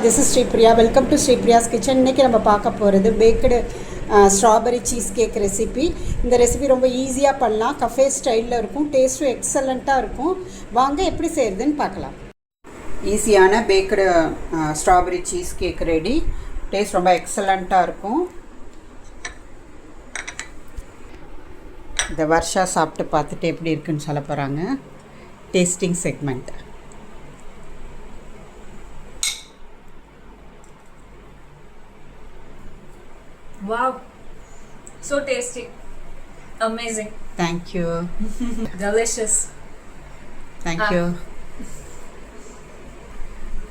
This is Sri Priya. Welcome to Sri Priya's Kitchen. இன்னைக்கு நம்ம பார்க்க போகிறது baked strawberry cheese cake recipe. இந்த ரெசிபி ரொம்ப ஈஸியாக பண்ணலாம், கஃபே ஸ்டைலில் இருக்கும், டேஸ்ட்டும் எக்ஸலண்ட்டாக இருக்கும். வாங்க எப்படி செய்கிறதுன்னு பார்க்கலாம். ஈஸியான baked strawberry cheese cake ready. Taste ரொம்ப எக்ஸலண்ட்டாக இருக்கும். இந்த வருஷா சாப்பிட்டு பார்த்துட்டு எப்படி இருக்குன்னு சொல்ல போகிறாங்க. Tasting segment. Wow, so tasty, amazing. Thank you. Delicious. Thank you.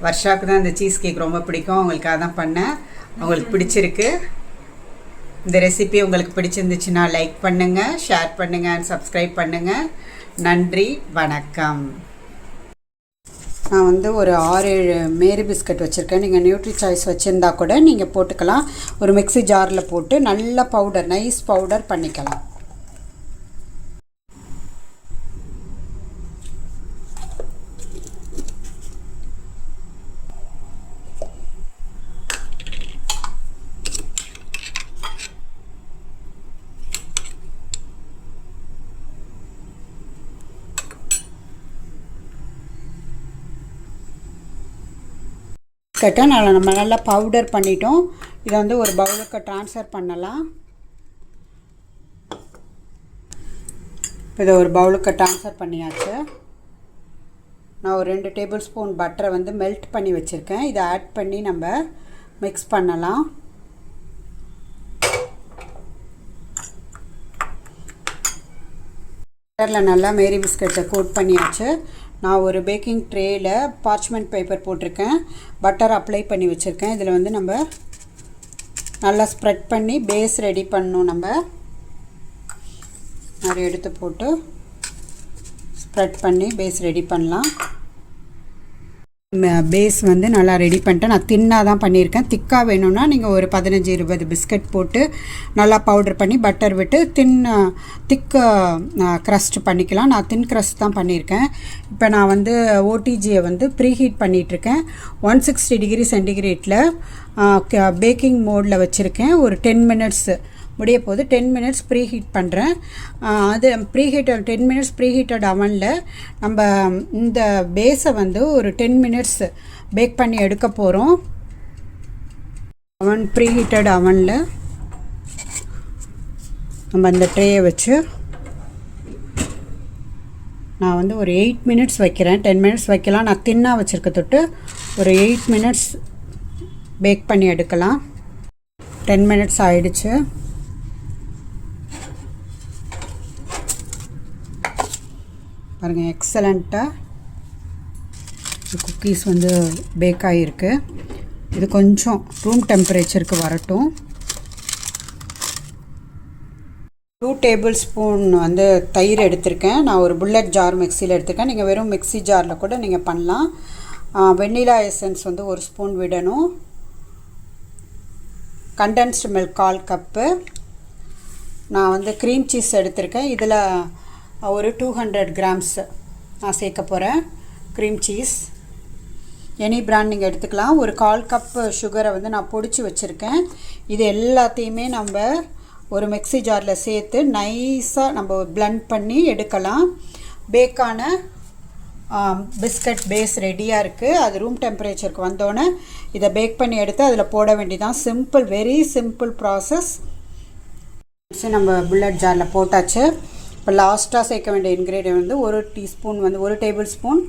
வர்ஷாவுக்கு தான் இந்த சீஸ் கேக் ரொம்ப பிடிக்கும், அவங்களுக்காக தான் பண்ணேன். அவங்களுக்கு பிடிச்சிருக்கு. இந்த ரெசிபி உங்களுக்கு பிடிச்சிருந்துச்சுன்னா லைக் பண்ணுங்கள், ஷேர் பண்ணுங்கள் அண்ட் சப்ஸ்கிரைப் பண்ணுங்கள். நன்றி, வணக்கம். நான் வந்து ஒரு 6-7 மேரி பிஸ்கட் வச்சுருக்கேன். நீங்கள் நியூட்ரி சாய்ஸ் வச்சுருந்தா கூட நீங்கள் போட்டுக்கலாம். ஒரு மிக்ஸி ஜாரில் போட்டு நல்ல பவுடர், நைஸ் பவுடர் பண்ணிக்கலாம். நம்ம நல்லா பவுடர் பண்ணிட்டோம். இதை வந்து ஒரு பவுலுக்கு ட்ரான்ஸ்ஃபர் பண்ணலாம். இதை ஒரு பவுலுக்கு ட்ரான்ஸ்ஃபர் பண்ணியாச்சு. நான் ஒரு 2 டேபிள் ஸ்பூன் பட்டரை வந்து மெல்ட் பண்ணி வச்சுருக்கேன். இதை ஆட் பண்ணி நம்ம மிக்ஸ் பண்ணலாம். பட்டரில் நல்லா மேரி பிஸ்கட்டை கோட் பண்ணியாச்சு. நான் ஒரு பேக்கிங் ட்ரேயில் பார்ச்மெண்ட் பேப்பர் போட்டிருக்கேன், பட்டர் அப்ளை பண்ணி வச்சுருக்கேன். இதில் வந்து நம்ம நல்லா ஸ்ப்ரெட் பண்ணி பேஸ் ரெடி பண்ணணும். நம்ம நிறைய எடுத்து போட்டு ஸ்ப்ரெட் பண்ணி பேஸ் ரெடி பண்ணலாம். பேஸ் வந்து நல்லா ரெடி பண்ணிட்டேன். நான் தின்னாக தான் பண்ணியிருக்கேன். திக்காக வேணும்னா நீங்கள் ஒரு 15-20 பிஸ்கட் போட்டு நல்லா பவுடர் பண்ணி பட்டர் விட்டு திக்கு க்ரஸ்ட் பண்ணிக்கலாம். நான் தின் க்ரஸ்ட் தான் பண்ணியிருக்கேன். இப்போ நான் வந்து ஓடிஜியை வந்து ப்ரீஹீட் பண்ணிகிட்ருக்கேன். 160 டிகிரி சென்டிகிரேட்டில் பேக்கிங் மோடில் வச்சுருக்கேன். ஒரு 10 மினிட்ஸ் முடிய போது 10 மினிட்ஸ் ப்ரீஹீட் பண்ணுறேன். அது ப்ரீஹீட்டட் 10 மினிட்ஸ் ப்ரீஹீட்டட் அவனில் நம்ம இந்த பேஸை வந்து ஒரு 10 மினிட்ஸ் பேக் பண்ணி எடுக்க போகிறோம். ப்ரீஹீட்டட் அவனில் நம்ம இந்த ட்ரேயை வச்சு நான் வந்து ஒரு 8 மினிட்ஸ் வைக்கிறேன். 10 மினிட்ஸ் வைக்கலாம். நான் தின்னாக வச்சுருக்க தொட்டு ஒரு 8 மினிட்ஸ் பேக் பண்ணி எடுக்கலாம். 10 மினிட்ஸ் ஆயிடுச்சு. பாருங்கள், எக்ஸலண்ட்டாக குக்கீஸ் வந்து பேக் ஆகிருக்கு. இது கொஞ்சம் ரூம் டெம்பரேச்சருக்கு வரட்டும். 2 டேபிள் ஸ்பூன் வந்து தயிர் எடுத்திருக்கேன். நான் ஒரு புல்லட் ஜார் மிக்சியில் எடுத்திருக்கேன். நீங்கள் வெறும் மிக்ஸி ஜாரில் கூட நீங்கள் பண்ணலாம். வெண்ணிலா எசன்ஸ் வந்து 1 ஸ்பூன் விடணும். Condensed milk 1/4 cup. நான் வந்து க்ரீம் சீஸ் எடுத்திருக்கேன். இதில் ஒரு 200 கிராம்ஸ் நான் சேர்க்க போகிறேன் க்ரீம் சீஸ். எனி பிராண்ட் நீங்கள் எடுத்துக்கலாம். ஒரு 1/4 கப்பு சுகரை வந்து நான் பொடிச்சு வச்சுருக்கேன். இது எல்லாத்தையுமே நம்ம ஒரு மிக்ஸி ஜாரில் சேர்த்து நைஸாக நம்ம பிளெண்ட் பண்ணி எடுக்கலாம். பேக்கான பிஸ்கட் பேஸ் ரெடியாக இருக்குது. அது ரூம் டெம்பரேச்சருக்கு வந்தோடனே இதை பேக் பண்ணி எடுத்து அதில் போட வேண்டியதான். Simple, very simple process. நம்ம புல்லட் ஜாரில் போட்டாச்சு. இப்போ லாஸ்ட்டாக சேர்க்க வேண்டிய இன்க்ரீடியன்ட் வந்து 1 டீஸ்பூன் வந்து 1 டேபிள் ஸ்பூன்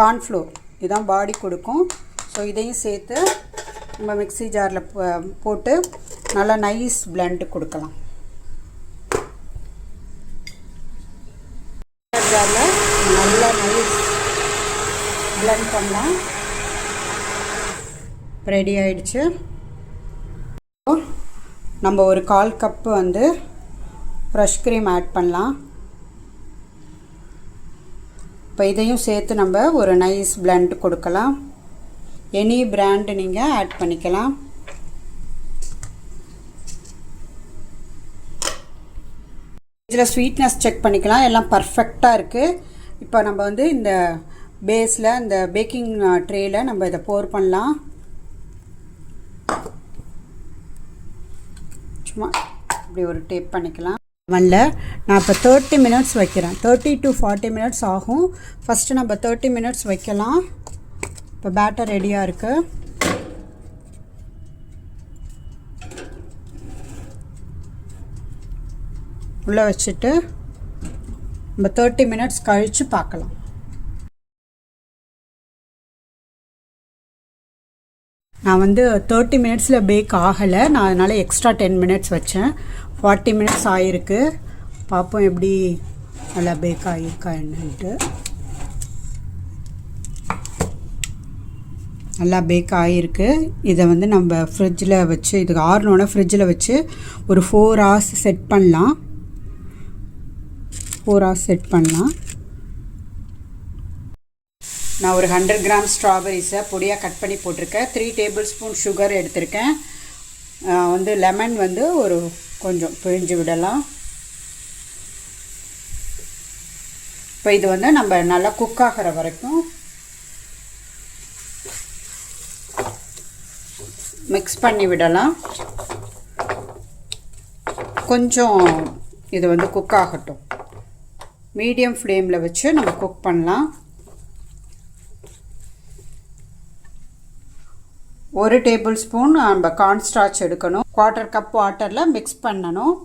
கார்ன்ஃப்ளோர். இதுதான் பாடி கொடுக்கும். ஸோ இதையும் சேர்த்து நம்ம மிக்ஸி ஜாரில் போட்டு நல்லா நைஸ் பிளெண்ட் கொடுக்கலாம். ஜாரில் நல்லா நைஸ் பிளெண்ட் பண்ணலாம். ரெடி ஆயிடுச்சு. நம்ம ஒரு 1/4 கப்பு வந்து ஃப்ரெஷ் க்ரீம் ஆட் பண்ணலாம். இப்போ இதையும் சேர்த்து நம்ம ஒரு நைஸ் பிளெண்ட் கொடுக்கலாம். எனி பிராண்டு நீங்கள் ஆட் பண்ணிக்கலாம். இதில் ஸ்வீட்னஸ் செக் பண்ணிக்கலாம். எல்லாம் பர்ஃபெக்டாக இருக்குது. இப்போ நம்ம வந்து இந்த பேஸில் இந்த பேக்கிங் ட்ரேயில் நம்ம இதை போர் பண்ணலாம். சும்மா இப்படி ஒரு டேப் பண்ணிக்கலாம். நான் இப்போ 30 மினிட்ஸ் வைக்கிறேன். 30 to 40 மினிட்ஸ் ஆகும். ஃபஸ்ட்டு நம்ம 30 மினிட்ஸ் வைக்கலாம். இப்போ பேட்டர் ரெடியாக இருக்குது. உள்ளே வச்சுட்டு நம்ம 30 மினிட்ஸ் கழித்து பார்க்கலாம். நான் வந்து 30 மினிட்ஸில் பேக் ஆகலை. நான் அதனால் எக்ஸ்ட்ரா 10 மினிட்ஸ் வச்சேன். 40 மினிட்ஸ் ஆகிருக்கு. பார்ப்போம் எப்படி நல்லா பேக் ஆகிருக்கா என்னன்ட்டு. நல்லா பேக் ஆகிருக்கு. இதை வந்து நம்ம ஃப்ரிட்ஜில் வச்சு இதுக்கு ஆறணுன்னா ஃப்ரிட்ஜில் வச்சு ஒரு 4 hours செட் பண்ணலாம். 4 hours செட் பண்ணலாம். நான் ஒரு 100 கிராம் ஸ்ட்ராபெரிஸை பொடியாக கட் பண்ணி போட்டிருக்கேன். 3 டேபிள் ஸ்பூன் சுகர் எடுத்திருக்கேன். வந்து லெமன் வந்து ஒரு கொஞ்சம் பிழிஞ்சு விடலாம். இப்போ இது வந்து நம்ம நல்லா குக் ஆகிற வரைக்கும் மிக்ஸ் பண்ணி விடலாம். கொஞ்சம் இது வந்து குக் ஆகட்டும். மீடியம் ஃப்ளேமில் வச்சு நம்ம குக் பண்ணலாம். 1 டேபிள் ஸ்பூன் நம்ம கார்ன்ஸ்டார்ச் எடுக்கணும். 1/4 கப் வாட்டரில் மிக்ஸ் பண்ணணும்.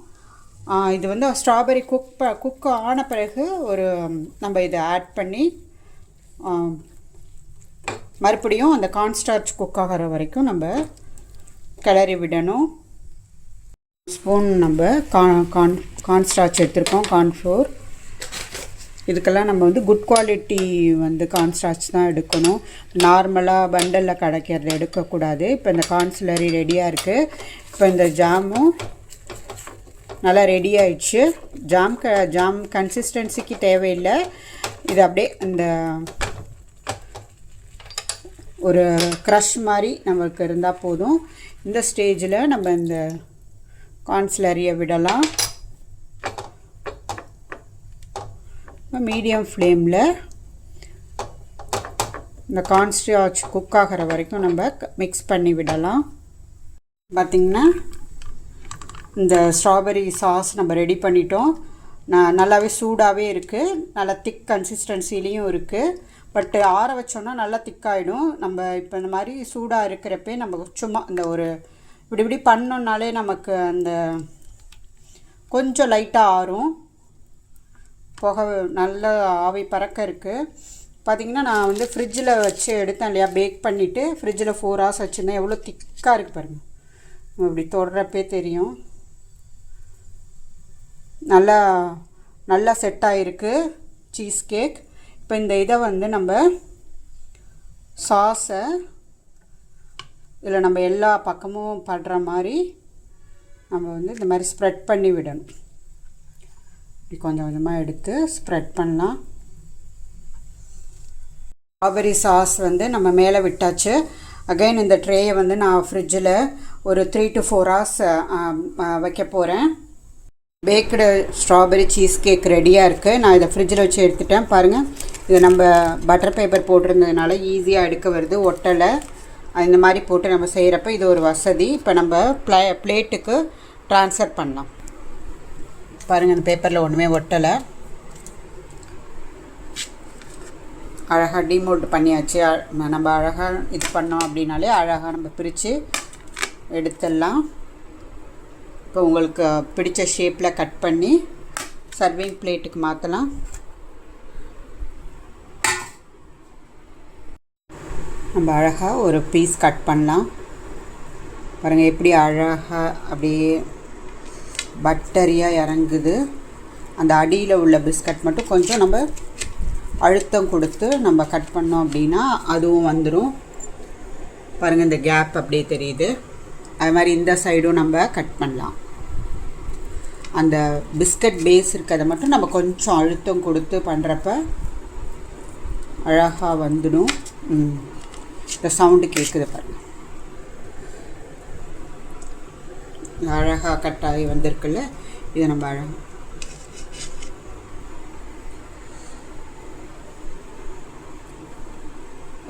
இது வந்து ஸ்ட்ராபெரி குக் ஆன பிறகு நம்ம இதை ஆட் பண்ணி மறுபடியும் அந்த கார்ன்ஸ்டார்ச் குக் ஆகிற வரைக்கும் நம்ம கிளறி விடணும். ஸ்பூன் நம்ம கார்ன்ஸ்டார்ச் எடுத்துருக்கோம், கார்ன்ஃப்ளோர். இதுக்கெல்லாம் நம்ம வந்து குட் குவாலிட்டி வந்து கார்ன்ஸ்டார்ச் தான் எடுக்கணும். நார்மலாக பண்டலில் கிடைக்கிறது எடுக்கக்கூடாது. இப்போ இந்த கார்ன்ஸ்லரி ரெடியாக இருக்குது. இப்போ இந்த ஜாமும் நல்லா ரெடி ஆயிடுச்சு. ஜாம் கன்சிஸ்டன்சிக்கு தேவையில்லை. இது அப்படியே இந்த ஒரு க்ரஷ் மாதிரி நமக்கு இருந்தால் போதும். இந்த ஸ்டேஜில் நம்ம இந்த கார்ன்ஸ்லரியை விடலாம். மீடியம் ஃப்ளேமில் இந்த கார்ன்ஸ்டார்ச் குக் ஆகிற வரைக்கும் நம்ம மிக்ஸ் பண்ணி விடலாம். பார்த்திங்கன்னா இந்த ஸ்ட்ராபெரி சாஸ் நம்ம ரெடி பண்ணிட்டோம். நல்லாவே சூடாகவே இருக்குது. நல்லா திக் கன்சிஸ்டன்சிலையும் இருக்குது. பட் ஆற வச்சோன்னா நல்லா திக்காகிடும். நம்ம இப்போ இந்த மாதிரி சூடாக இருக்கிறப்பே நம்ம சும்மா இந்த ஒரு இப்படி பண்ணோன்னாலே நமக்கு அந்த கொஞ்சம் லைட்டாக ஆறும். புகை நல்ல ஆவி பறக்க இருக்குது. பார்த்திங்கன்னா நான் வந்து ஃப்ரிட்ஜில் வச்சு எடுத்தேன் இல்லையா, பேக் பண்ணிவிட்டு ஃப்ரிட்ஜில் 4 hours வச்சுருந்தேன். எவ்வளோ திக்காக இருக்குது பாருங்கள். இப்படி தொடுறப்பே தெரியும். நல்லா செட் ஆகிருக்கு சீஸ் கேக். இப்போ இந்த இதை வந்து நம்ம சாஸை இதில் நம்ம எல்லா பக்கமும் படுற மாதிரி நம்ம வந்து இந்த மாதிரி ஸ்ப்ரெட் பண்ணி விடணும். இப்படி கொஞ்சம் கொஞ்சமாக எடுத்து ஸ்ப்ரெட் பண்ணலாம். ஸ்ட்ராபெரி சாஸ் வந்து நம்ம மேலே விட்டாச்சு. அகைன் இந்த ட்ரேயை வந்து நான் ஃப்ரிட்ஜில் ஒரு 3 to 4 hours வைக்க போகிறேன். பேக்டு ஸ்ட்ராபெரி சீஸ் கேக் ரெடியாக இருக்குது. நான் இதை ஃப்ரிட்ஜில் வச்சு எடுத்துட்டேன். பாருங்கள், இது நம்ம பட்டர் பேப்பர் போட்டிருந்ததுனால ஈஸியாக எடுக்க வருது, ஒட்டலை. இந்த மாதிரி போட்டு நம்ம செய்கிறப்ப இது ஒரு வசதி. இப்போ நம்ம பிளேட்டுக்கு ட்ரான்ஸ்ஃபர் பண்ணலாம். பாருங்கள், இந்த பேப்பரில் ஒன்றுமே ஒட்டலை. அழகாக டிமோல்ட் பண்ணியாச்சு. நம்ம அழகாக இது பண்ணோம் அப்படின்னாலே அழகாக நம்ம பிரித்து எடுத்துடலாம். இப்போ உங்களுக்கு பிடிச்ச ஷேப்பில் கட் பண்ணி சர்விங் பிளேட்டுக்கு மாற்றலாம். நம்ம அழகாக ஒரு பீஸ் கட் பண்ணலாம். பாருங்கள் எப்படி அழகாக அப்படியே பட்டரியாக இறங்குது. அந்த அடியில் உள்ள பிஸ்கட் மட்டும் கொஞ்சம் நம்ம அழுத்தம் கொடுத்து நம்ம கட் பண்ணோம் அப்படின்னா அதுவும் வந்துடும். பாருங்கள், இந்த கேப் அப்படியே தெரியுது. அது மாதிரி இந்த சைடும் நம்ம கட் பண்ணலாம். அந்த பிஸ்கட் பேஸ் இருக்கிறத மட்டும் நம்ம கொஞ்சம் அழுத்தம் கொடுத்து பண்ணுறப்ப அழகாக வந்துடும். இந்த சவுண்டு கேட்குது பாருங்கள். அழகாக கட் ஆகி வந்திருக்குல்ல, இதை நம்ம அழகாக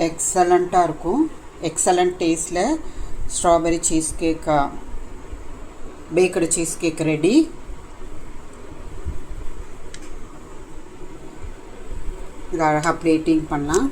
எக்ஸலண்ட்டாக இருக்கும். எக்ஸலண்ட் டேஸ்ட்டில் strawberry cheese cake baked cheese cake ready. இது அழகாக பிளேட்டிங் பண்ணலாம்.